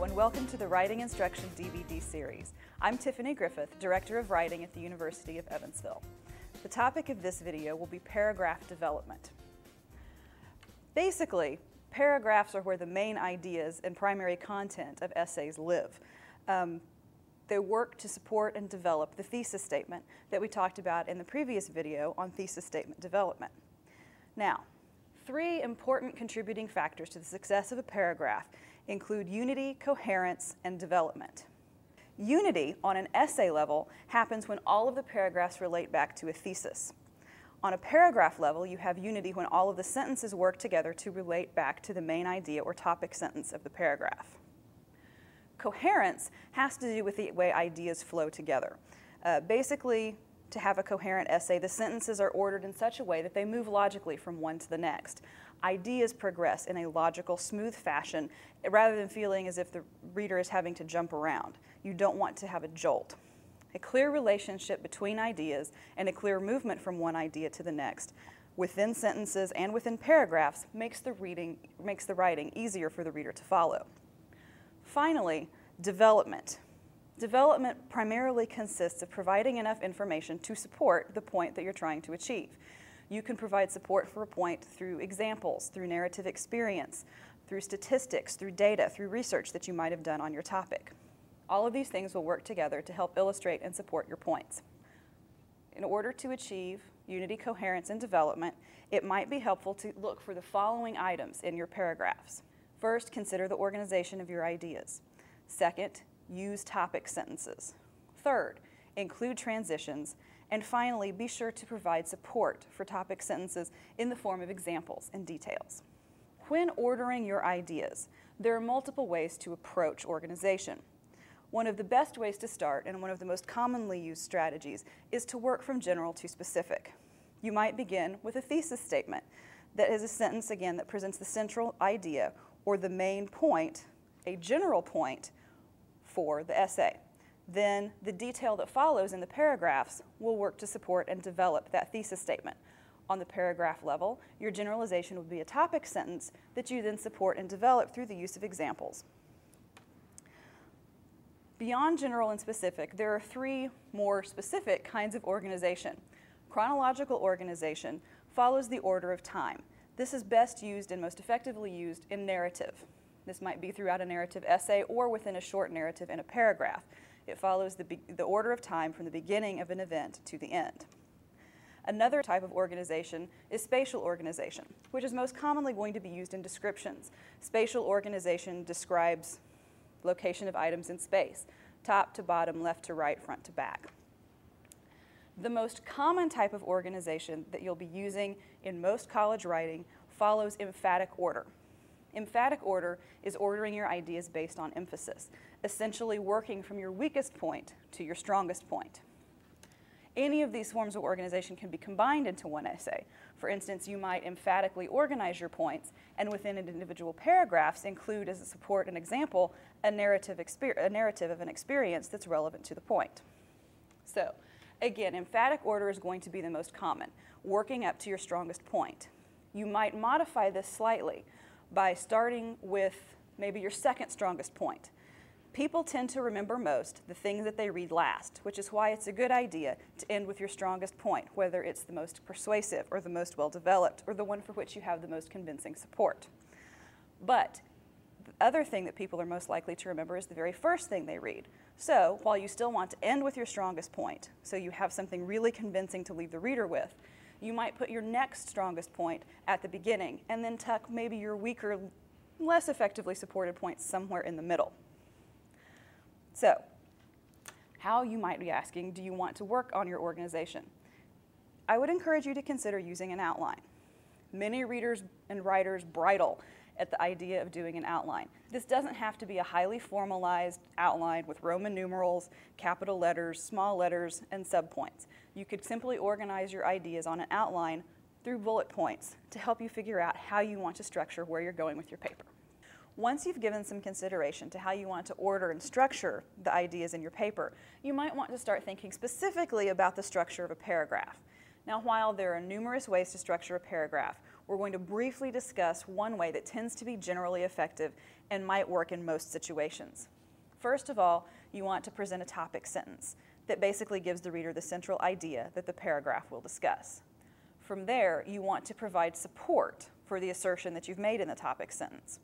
Hello and welcome to the Writing Instruction DVD series. I'm Tiffany Griffith, Director of Writing at the University of Evansville. The topic of this video will be paragraph development. Basically, paragraphs are where the main ideas and primary content of essays live. They work to support and develop the thesis statement that we talked about in the previous video on thesis statement development. Now, three important contributing factors to the success of a paragraph include unity, coherence, and development. Unity on an essay level happens when all of the paragraphs relate back to a thesis. On a paragraph level, you have unity when all of the sentences work together to relate back to the main idea or topic sentence of the paragraph. Coherence has to do with the way ideas flow together. Basically, to have a coherent essay, the sentences are ordered in such a way that they move logically from one to the next. Ideas progress in a logical, smooth fashion rather than feeling as if the reader is having to jump around. You don't want to have a jolt. A clear relationship between ideas and a clear movement from one idea to the next within sentences and within paragraphs makes the writing easier for the reader to follow. Finally, development. Development primarily consists of providing enough information to support the point that you're trying to achieve. You can provide support for a point through examples, through narrative experience, through statistics, through data, through research that you might have done on your topic. All of these things will work together to help illustrate and support your points. In order to achieve unity, coherence, and development, it might be helpful to look for the following items in your paragraphs. First, consider the organization of your ideas. Second, use topic sentences. Third, include transitions. And finally, be sure to provide support for topic sentences in the form of examples and details. When ordering your ideas, there are multiple ways to approach organization. One of the best ways to start, and one of the most commonly used strategies, is to work from general to specific. You might begin with a thesis statement that is a sentence, again, that presents the central idea or the main point, a general point for the essay. Then the detail that follows in the paragraphs will work to support and develop that thesis statement. On the paragraph level, your generalization would be a topic sentence that you then support and develop through the use of examples. Beyond general and specific, there are three more specific kinds of organization. Chronological organization follows the order of time. This is best used and most effectively used in narrative. This might be throughout a narrative essay or within a short narrative in a paragraph. It follows the order of time from the beginning of an event to the end. Another type of organization is spatial organization, which is most commonly going to be used in descriptions. Spatial organization describes location of items in space, top to bottom, left to right, front to back. The most common type of organization that you'll be using in most college writing follows emphatic order. Emphatic order is ordering your ideas based on emphasis, essentially working from your weakest point to your strongest point. Any of these forms of organization can be combined into one essay. For instance, you might emphatically organize your points and within individual paragraphs include as a support and example a narrative of an experience that's relevant to the point. So, again, emphatic order is going to be the most common, working up to your strongest point. You might modify this slightly by starting with maybe your second strongest point. People tend to remember most the things that they read last, which is why it's a good idea to end with your strongest point, whether it's the most persuasive or the most well-developed or the one for which you have the most convincing support. But the other thing that people are most likely to remember is the very first thing they read. So while you still want to end with your strongest point, so you have something really convincing to leave the reader with, you might put your next strongest point at the beginning and then tuck maybe your weaker, less effectively supported points somewhere in the middle. So, how, you might be asking, do you want to work on your organization? I would encourage you to consider using an outline. Many readers and writers bridle at the idea of doing an outline. This doesn't have to be a highly formalized outline with Roman numerals, capital letters, small letters, and subpoints. You could simply organize your ideas on an outline through bullet points to help you figure out how you want to structure where you're going with your paper. Once you've given some consideration to how you want to order and structure the ideas in your paper, you might want to start thinking specifically about the structure of a paragraph. Now, while there are numerous ways to structure a paragraph, we're going to briefly discuss one way that tends to be generally effective and might work in most situations. First of all, you want to present a topic sentence that basically gives the reader the central idea that the paragraph will discuss. From there, you want to provide support for the assertion that you've made in the topic sentence.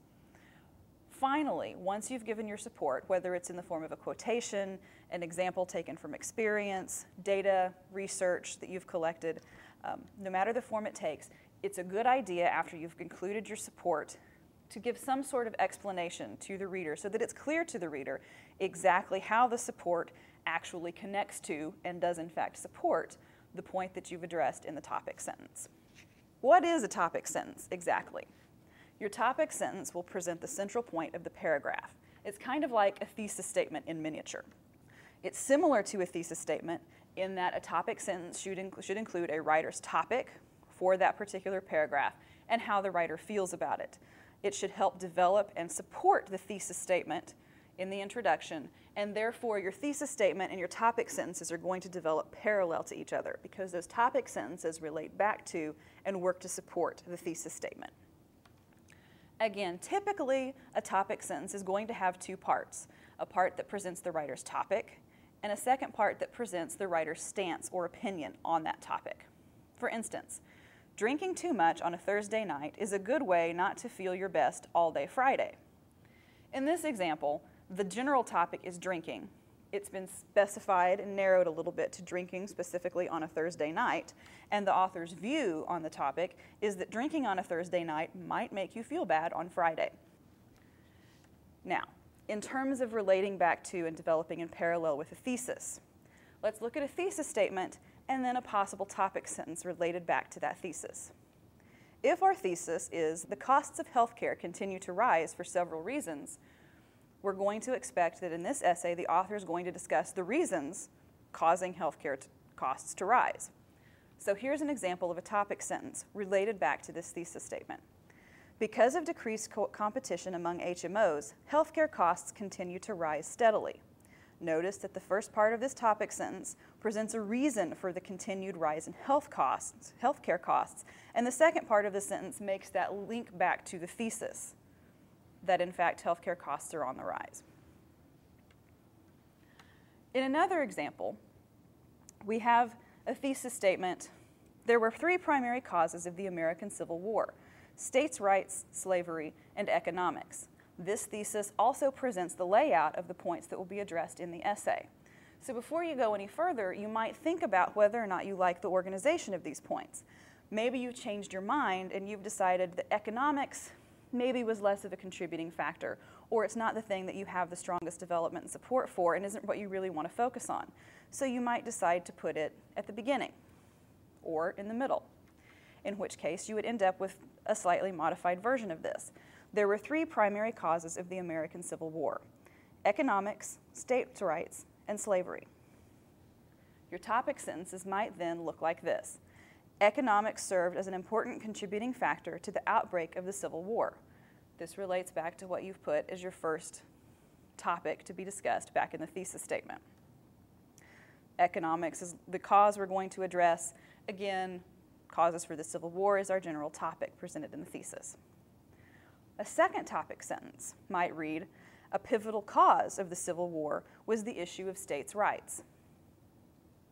Finally, once you've given your support, whether it's in the form of a quotation, an example taken from experience, data, research that you've collected, no matter the form it takes, it's a good idea after you've concluded your support to give some sort of explanation to the reader so that it's clear to the reader exactly how the support actually connects to and does in fact support the point that you've addressed in the topic sentence. What is a topic sentence exactly? Your topic sentence will present the central point of the paragraph. It's kind of like a thesis statement in miniature. It's similar to a thesis statement in that a topic sentence should include a writer's topic for that particular paragraph and how the writer feels about it. It should help develop and support the thesis statement in the introduction, and therefore your thesis statement and your topic sentences are going to develop parallel to each other because those topic sentences relate back to and work to support the thesis statement. Again, typically a topic sentence is going to have two parts, a part that presents the writer's topic and a second part that presents the writer's stance or opinion on that topic. For instance, drinking too much on a Thursday night is a good way not to feel your best all day Friday. In this example, the general topic is drinking. It's been specified and narrowed a little bit to drinking specifically on a Thursday night, and the author's view on the topic is that drinking on a Thursday night might make you feel bad on Friday. Now, in terms of relating back to and developing in parallel with a thesis, let's look at a thesis statement and then a possible topic sentence related back to that thesis. If our thesis is the costs of healthcare continue to rise for several reasons, we're going to expect that in this essay, the author is going to discuss the reasons causing healthcare costs to rise. So here's an example of a topic sentence related back to this thesis statement. Because of decreased competition among HMOs, healthcare costs continue to rise steadily. Notice that the first part of this topic sentence presents a reason for the continued rise in healthcare costs, and the second part of the sentence makes that link back to the thesis that in fact healthcare costs are on the rise. In another example, we have a thesis statement. There were three primary causes of the American Civil War: states' rights, slavery, and economics. This thesis also presents the layout of the points that will be addressed in the essay. So before you go any further, you might think about whether or not you like the organization of these points. Maybe you've changed your mind and you've decided that economics maybe was less of a contributing factor, or it's not the thing that you have the strongest development and support for and isn't what you really want to focus on. So you might decide to put it at the beginning or in the middle, in which case you would end up with a slightly modified version of this. There were three primary causes of the American Civil War: economics, states' rights, and slavery. Your topic sentences might then look like this. Economics served as an important contributing factor to the outbreak of the Civil War. This relates back to what you've put as your first topic to be discussed back in the thesis statement. Economics is the cause we're going to address. Again, causes for the Civil War is our general topic presented in the thesis. A second topic sentence might read, a pivotal cause of the Civil War was the issue of states' rights.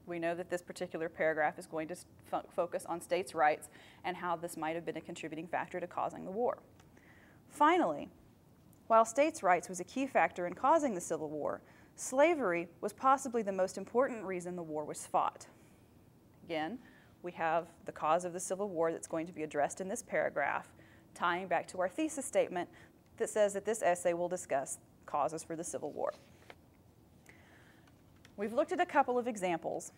We know that this particular paragraph is going to focus on states' rights and how this might have been a contributing factor to causing the war. Finally, while states' rights was a key factor in causing the Civil War, slavery was possibly the most important reason the war was fought. Again, we have the cause of the Civil War that's going to be addressed in this paragraph, tying back to our thesis statement that says that this essay will discuss causes for the Civil War. We've looked at a couple of examples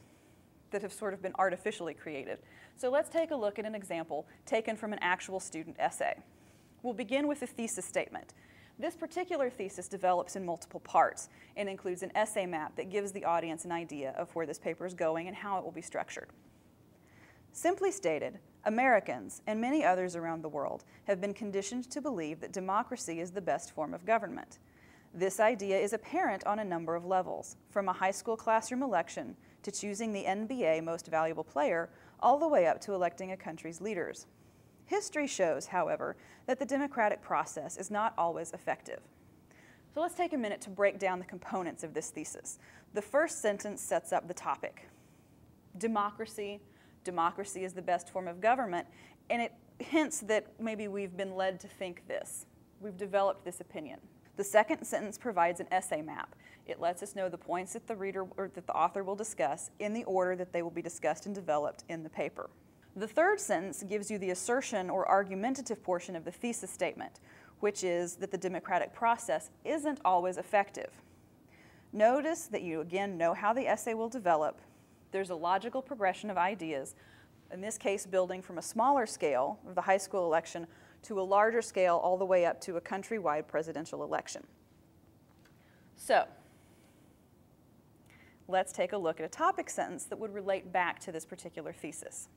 that have sort of been artificially created. So let's take a look at an example taken from an actual student essay. We'll begin with the thesis statement. This particular thesis develops in multiple parts and includes an essay map that gives the audience an idea of where this paper is going and how it will be structured. Simply stated, Americans and many others around the world have been conditioned to believe that democracy is the best form of government. This idea is apparent on a number of levels, from a high school classroom election to choosing the NBA most valuable player, all the way up to electing a country's leaders. History shows, however, that the democratic process is not always effective. So let's take a minute to break down the components of this thesis. The first sentence sets up the topic. Democracy. Democracy is the best form of government, and it hints that maybe we've been led to think this. We've developed this opinion. The second sentence provides an essay map. It lets us know the points that the reader or that the author will discuss in the order that they will be discussed and developed in the paper. The third sentence gives you the assertion or argumentative portion of the thesis statement, which is that the democratic process isn't always effective. Notice that you again know how the essay will develop. There's a logical progression of ideas, in this case building from a smaller scale of the high school election to a larger scale all the way up to a countrywide presidential election. So, let's take a look at a topic sentence that would relate back to this particular thesis.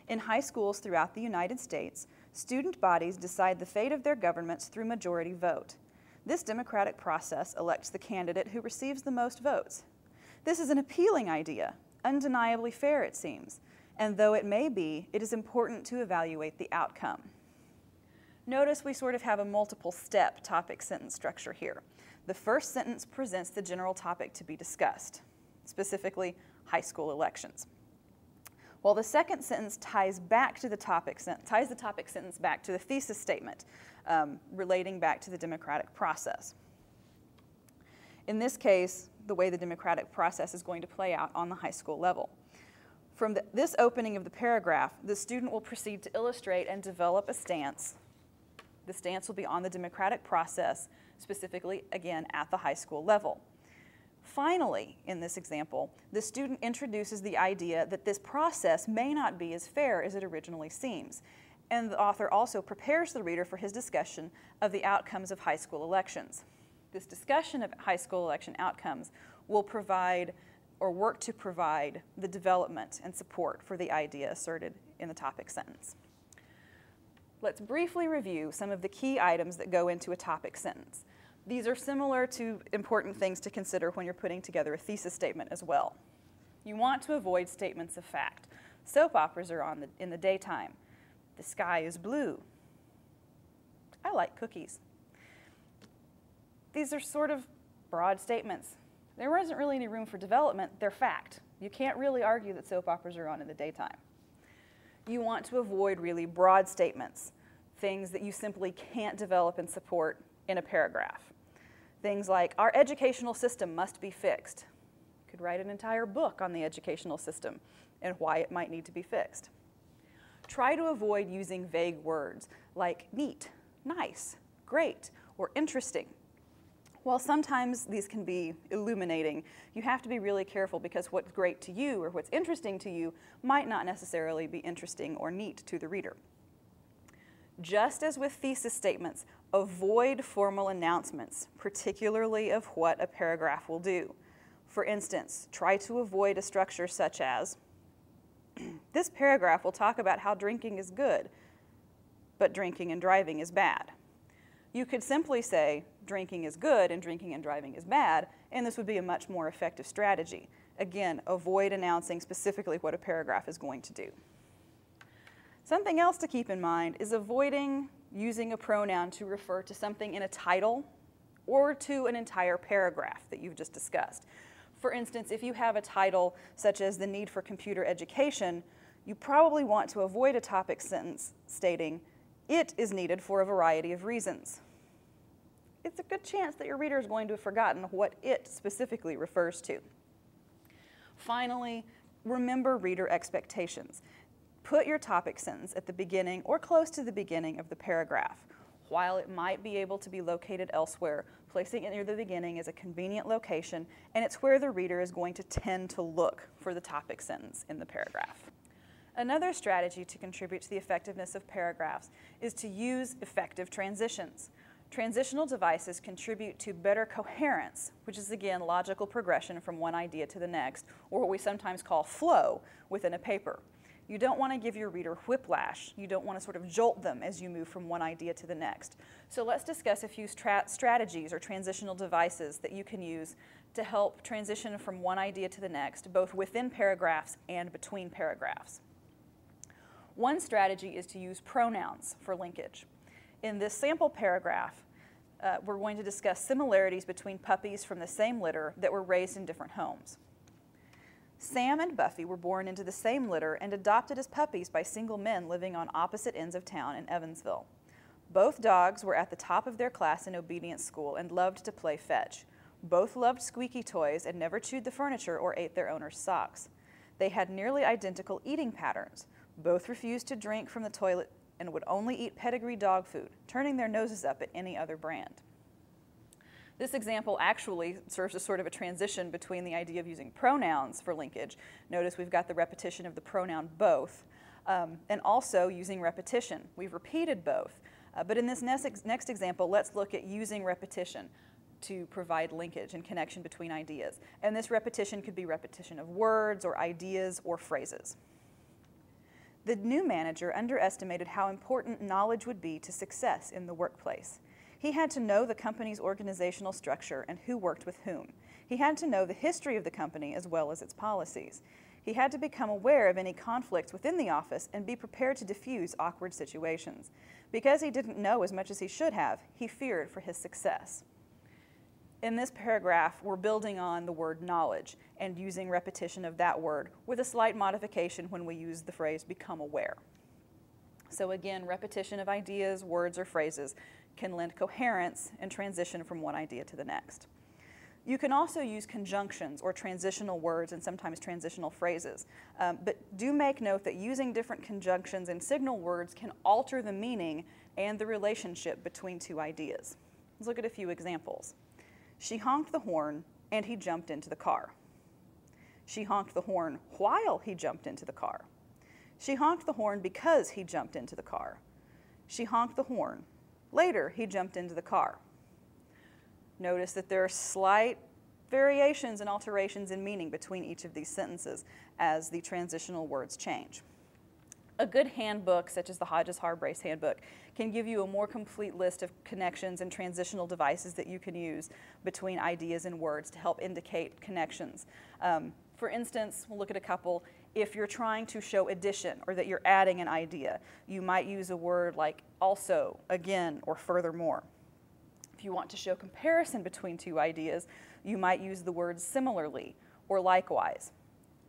In high schools throughout the United States, student bodies decide the fate of their governments through majority vote. This democratic process elects the candidate who receives the most votes. This is an appealing idea, undeniably fair it seems, and though it may be, it is important to evaluate the outcome. Notice we sort of have a multiple step topic sentence structure here. The first sentence presents the general topic to be discussed, specifically high school elections. While the second sentence ties the topic sentence back to the thesis statement, relating back to the democratic process. In this case, the way the democratic process is going to play out on the high school level. From this opening of the paragraph, the student will proceed to illustrate and develop a stance. The stance will be on the democratic process, specifically, again, at the high school level. Finally, in this example, the student introduces the idea that this process may not be as fair as it originally seems, and the author also prepares the reader for his discussion of the outcomes of high school elections. This discussion of high school election outcomes will provide or work to provide the development and support for the idea asserted in the topic sentence. Let's briefly review some of the key items that go into a topic sentence. These are similar to important things to consider when you're putting together a thesis statement as well. You want to avoid statements of fact. Soap operas are on in the daytime. The sky is blue. I like cookies. These are sort of broad statements. There isn't really any room for development. They're fact. You can't really argue that soap operas are on in the daytime. You want to avoid really broad statements, things that you simply can't develop and support in a paragraph. Things like, our educational system must be fixed. You could write an entire book on the educational system and why it might need to be fixed. Try to avoid using vague words like neat, nice, great, or interesting. While sometimes these can be illuminating, you have to be really careful because what's great to you or what's interesting to you might not necessarily be interesting or neat to the reader. Just as with thesis statements, avoid formal announcements, particularly of what a paragraph will do. For instance, try to avoid a structure such as, this paragraph will talk about how drinking is good, but drinking and driving is bad. You could simply say, drinking is good and drinking and driving is bad, and this would be a much more effective strategy. Again, avoid announcing specifically what a paragraph is going to do. Something else to keep in mind is avoiding using a pronoun to refer to something in a title or to an entire paragraph that you've just discussed. For instance, if you have a title such as the need for computer education, you probably want to avoid a topic sentence stating, it is needed for a variety of reasons. It's a good chance that your reader is going to have forgotten what it specifically refers to. Finally, remember reader expectations. Put your topic sentence at the beginning or close to the beginning of the paragraph. While it might be able to be located elsewhere, placing it near the beginning is a convenient location, and it's where the reader is going to tend to look for the topic sentence in the paragraph. Another strategy to contribute to the effectiveness of paragraphs is to use effective transitions. Transitional devices contribute to better coherence, which is again logical progression from one idea to the next, or what we sometimes call flow within a paper. You don't want to give your reader whiplash. You don't want to sort of jolt them as you move from one idea to the next. So let's discuss a few strategies or transitional devices that you can use to help transition from one idea to the next, both within paragraphs and between paragraphs. One strategy is to use pronouns for linkage. In this sample paragraph, we're going to discuss similarities between puppies from the same litter that were raised in different homes. Sam and Buffy were born into the same litter and adopted as puppies by single men living on opposite ends of town in Evansville. Both dogs were at the top of their class in obedience school and loved to play fetch. Both loved squeaky toys and never chewed the furniture or ate their owner's socks. They had nearly identical eating patterns. Both refused to drink from the toilet and would only eat pedigree dog food, turning their noses up at any other brand. This example actually serves as sort of a transition between the idea of using pronouns for linkage. Notice we've got the repetition of the pronoun both, and also using repetition. We've repeated both, but in this next example, let's look at using repetition to provide linkage and connection between ideas. And this repetition could be repetition of words or ideas or phrases. The new manager underestimated how important knowledge would be to success in the workplace. He had to know the company's organizational structure and who worked with whom. He had to know the history of the company as well as its policies. He had to become aware of any conflicts within the office and be prepared to diffuse awkward situations. Because he didn't know as much as he should have, he feared for his success. In this paragraph, we're building on the word knowledge and using repetition of that word with a slight modification when we use the phrase become aware. So again, repetition of ideas, words, or phrases can lend coherence and transition from one idea to the next. You can also use conjunctions or transitional words and sometimes transitional phrases. But do make note that using different conjunctions and signal words can alter the meaning and the relationship between two ideas. Let's look at a few examples. She honked the horn and he jumped into the car. She honked the horn while he jumped into the car. She honked the horn because he jumped into the car. She honked the horn. Later, he jumped into the car. Notice that there are slight variations and alterations in meaning between each of these sentences as the transitional words change. A good handbook, such as the Hodges-Harbrace handbook, can give you a more complete list of connections and transitional devices that you can use between ideas and words to help indicate connections. For instance, we'll look at a couple. If you're trying to show addition or that you're adding an idea, you might use a word like also, again, or furthermore. If you want to show comparison between two ideas, you might use the words similarly or likewise.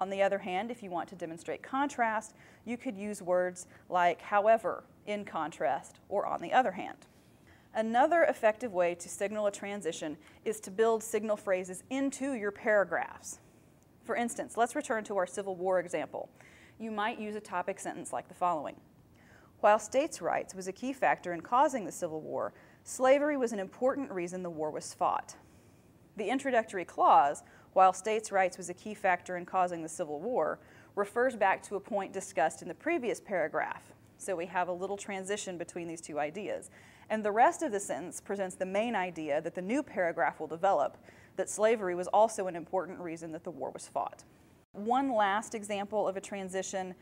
On the other hand, if you want to demonstrate contrast, you could use words like however, in contrast, or on the other hand. Another effective way to signal a transition is to build signal phrases into your paragraphs. For instance, let's return to our Civil War example. You might use a topic sentence like the following. While states' rights was a key factor in causing the Civil War, slavery was an important reason the war was fought. The introductory clause, while states' rights was a key factor in causing the Civil War, refers back to a point discussed in the previous paragraph. So we have a little transition between these two ideas. And the rest of the sentence presents the main idea that the new paragraph will develop, that slavery was also an important reason that the war was fought. One last example of a transition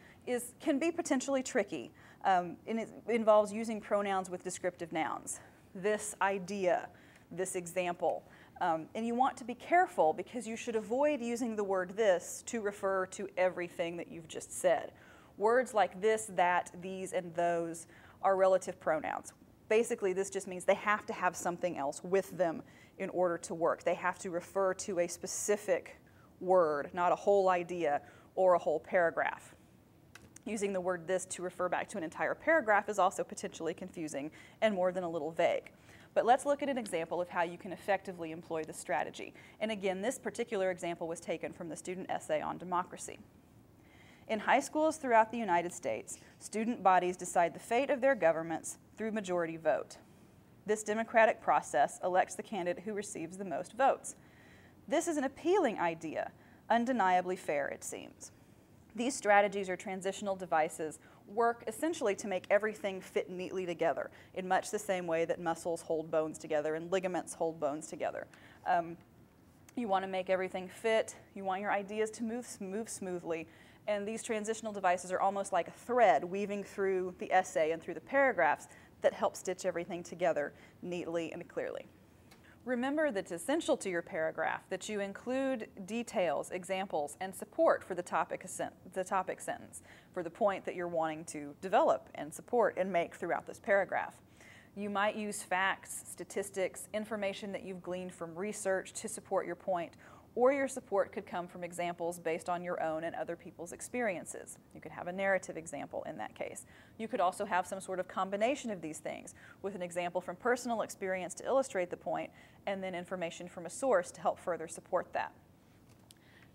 can be potentially tricky, and it involves using pronouns with descriptive nouns. This idea, this example. And you want to be careful because you should avoid using the word this to refer to everything that you've just said. Words like this, that, these, and those are relative pronouns. Basically, this just means they have to have something else with them in order to work. They have to refer to a specific word, not a whole idea or a whole paragraph. Using the word this to refer back to an entire paragraph is also potentially confusing and more than a little vague. But let's look at an example of how you can effectively employ this strategy. And again, this particular example was taken from the student essay on democracy. In high schools throughout the United States, student bodies decide the fate of their governments through majority vote. This democratic process elects the candidate who receives the most votes. This is an appealing idea, undeniably fair, it seems. These strategies or transitional devices work essentially to make everything fit neatly together in much the same way that muscles hold bones together and ligaments hold bones together. You want to make everything fit. You want your ideas to move smoothly. And these transitional devices are almost like a thread weaving through the essay and through the paragraphs that help stitch everything together neatly and clearly. Remember that it's essential to your paragraph that you include details, examples, and support for the topic sentence, for the point that you're wanting to develop and support and make throughout this paragraph. You might use facts, statistics, information that you've gleaned from research to support your point, or your support could come from examples based on your own and other people's experiences. You could have a narrative example in that case. You could also have some sort of combination of these things, with an example from personal experience to illustrate the point, and then information from a source to help further support that.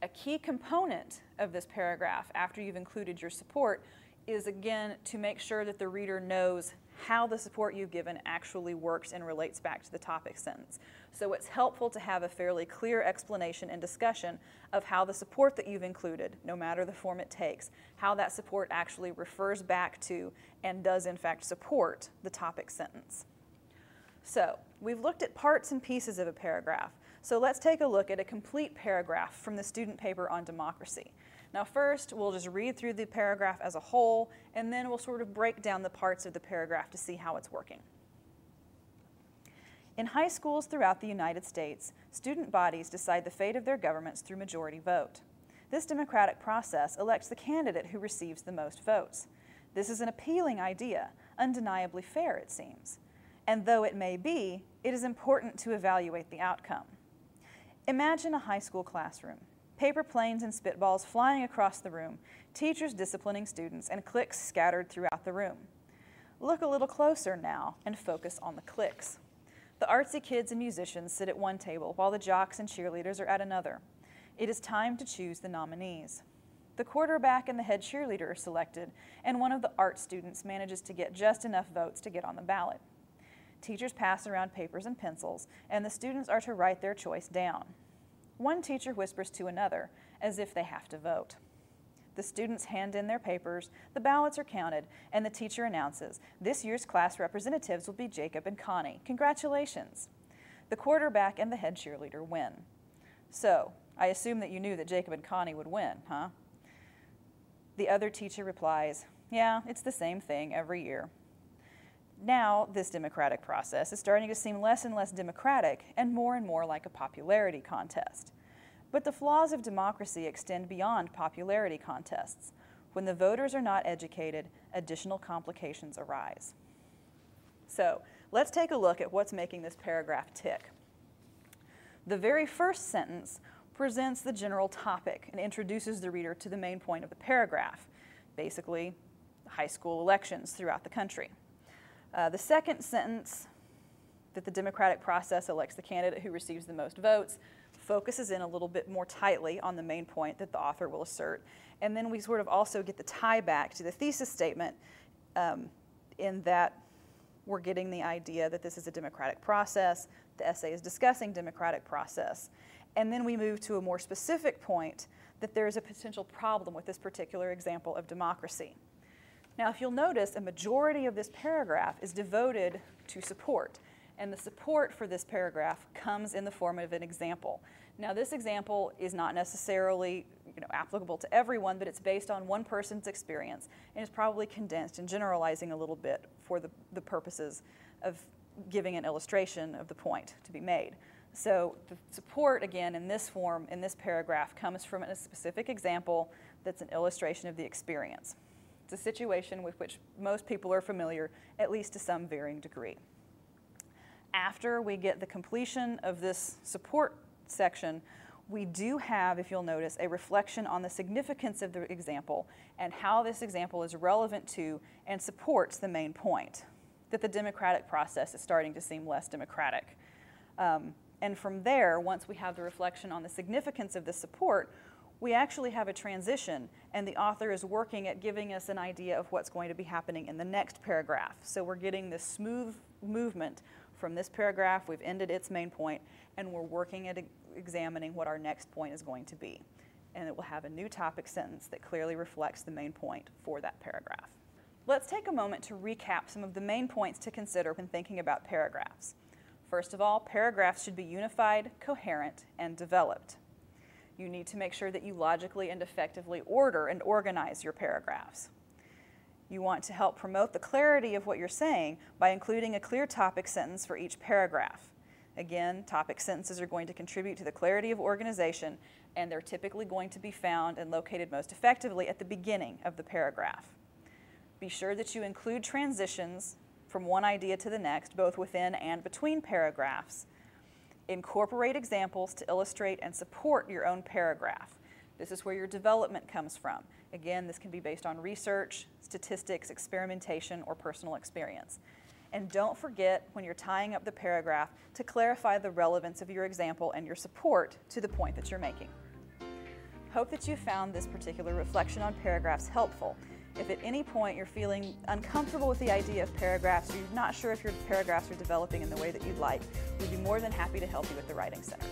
A key component of this paragraph, after you've included your support, is again to make sure that the reader knows how the support you've given actually works and relates back to the topic sentence. So it's helpful to have a fairly clear explanation and discussion of how the support that you've included, no matter the form it takes, how that support actually refers back to and does in fact support the topic sentence. So we've looked at parts and pieces of a paragraph. So let's take a look at a complete paragraph from the student paper on democracy. Now first, we'll just read through the paragraph as a whole, and then we'll sort of break down the parts of the paragraph to see how it's working. In high schools throughout the United States, student bodies decide the fate of their governments through majority vote. This democratic process elects the candidate who receives the most votes. This is an appealing idea, undeniably fair, it seems. And though it may be, it is important to evaluate the outcome. Imagine a high school classroom. Paper planes and spitballs flying across the room, teachers disciplining students, and cliques scattered throughout the room. Look a little closer now and focus on the cliques. The artsy kids and musicians sit at one table while the jocks and cheerleaders are at another. It is time to choose the nominees. The quarterback and the head cheerleader are selected, and one of the art students manages to get just enough votes to get on the ballot. Teachers pass around papers and pencils, and the students are to write their choice down. One teacher whispers to another, as if they have to vote. The students hand in their papers, the ballots are counted, and the teacher announces, "This year's class representatives will be Jacob and Connie. Congratulations." The quarterback and the head cheerleader win. So, I assume that you knew that Jacob and Connie would win, huh? The other teacher replies, "Yeah, it's the same thing every year." Now, this democratic process is starting to seem less and less democratic and more like a popularity contest. But the flaws of democracy extend beyond popularity contests. When the voters are not educated, additional complications arise. So, let's take a look at what's making this paragraph tick. The very first sentence presents the general topic and introduces the reader to the main point of the paragraph, basically high school elections throughout the country. The second sentence, that the democratic process elects the candidate who receives the most votes, focuses in a little bit more tightly on the main point that the author will assert. And then we sort of also get the tie back to the thesis statement in that we're getting the idea that this is a democratic process. The essay is discussing democratic process. And then we move to a more specific point that there is a potential problem with this particular example of democracy. Now, if you'll notice, a majority of this paragraph is devoted to support, and the support for this paragraph comes in the form of an example. Now, this example is not necessarily applicable to everyone, but it's based on one person's experience, and is probably condensed and generalizing a little bit for the purposes of giving an illustration of the point to be made. So the support, again, in this form, in this paragraph, comes from a specific example that's an illustration of the experience. It's a situation with which most people are familiar, at least to some varying degree. After we get the completion of this support section, we do have, if you'll notice, a reflection on the significance of the example and how this example is relevant to and supports the main point, that the democratic process is starting to seem less democratic. And from there, once we have the reflection on the significance of the support, we actually have a transition, and the author is working at giving us an idea of what's going to be happening in the next paragraph. So we're getting this smooth movement from this paragraph. We've ended its main point, and we're working at examining what our next point is going to be. And it will have a new topic sentence that clearly reflects the main point for that paragraph. Let's take a moment to recap some of the main points to consider when thinking about paragraphs. First of all, paragraphs should be unified, coherent, and developed. You need to make sure that you logically and effectively order and organize your paragraphs. You want to help promote the clarity of what you're saying by including a clear topic sentence for each paragraph. Again, topic sentences are going to contribute to the clarity of organization, and they're typically going to be found and located most effectively at the beginning of the paragraph. Be sure that you include transitions from one idea to the next, both within and between paragraphs. Incorporate examples to illustrate and support your own paragraph. This is where your development comes from. Again, this can be based on research, statistics, experimentation, or personal experience. And don't forget, when you're tying up the paragraph, to clarify the relevance of your example and your support to the point that you're making. Hope that you found this particular reflection on paragraphs helpful. If at any point you're feeling uncomfortable with the idea of paragraphs, or you're not sure if your paragraphs are developing in the way that you'd like, we'd be more than happy to help you at the Writing Center.